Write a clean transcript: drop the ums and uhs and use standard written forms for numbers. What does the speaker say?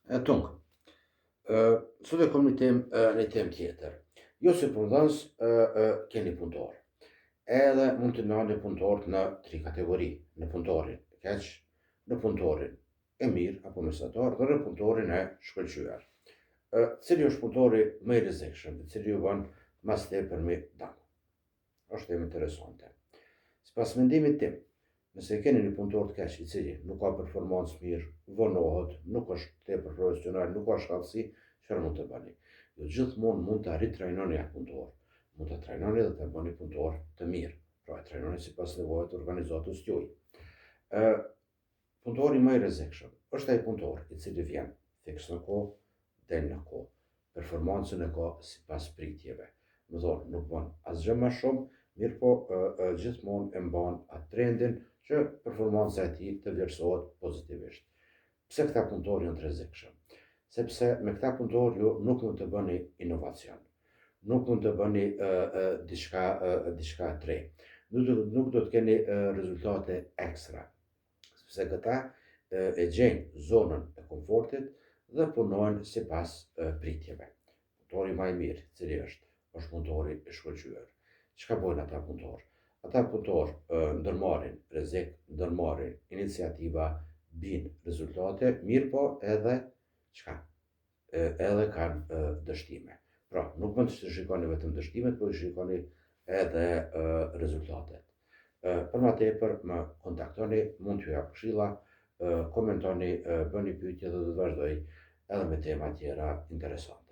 Tung, sot e kom një temë tjetër. Jo si punëdhënës keni punëtor. Edhe mund të ndani punëtorët në tri kategori, në punëtorin e keq, në punëtorin e mirë apo mesatar dhe në punëtorin e shkëlqyer. Cili është punëtori më i rrezikshëm, i cili ju bën mas tepër me dëm? Është temë interesante. Sipas mendimit tim, nëse keni një punëtor të keq i cili nuk ka performancë mirë, vonohet, nuk është tepër profesional, nuk ka shkallësi, çfarë mund të bëni? Ju gjithmonë mund të ritrajnoni atë punëtor. Mund të trajnoni dhe të bëni punëtor të mirë. Pra e trajnoni sipas nevojave të organizatës tuaj. Punëtori më i rrezikshëm është ai punëtor i cili vjen fiks në kohë, del në kohë, performancën e ka sipas pritjeve. Më thonë, nuk bën asgjë më shumë, mirë po gjithmonë e mban atë trendin që performanca e tij të vlerësohet pozitivisht. Pse këta punëtorë janë të rrezikshëm? Sepse me këta punëtorë ju nuk mund të bëni inovacion, nuk mund të bëni diçka të re, nuk do të keni rezultate ekstra, sepse këta e gjejnë zonën e komfortit dhe punojnë sipas pritjeve. Punëtori më i mirë, cili është punëtori i shkëlqyer. Çka bojnë ata punëtorë? Ata punëtorë ndërmarrin rrezik, ndërmarrin iniciativa, bin rezultate, mirë po edhe çka? Edhe kanë dështime. Pra, nuk mund të shikoni vetëm dështimet, por shikoni edhe rezultatet. Për më tepër më kontaktoni, mund t'ju jap këshilla, komentoni, bëni pyetje dhe do të vazhdoj edhe me tema tjera interesante.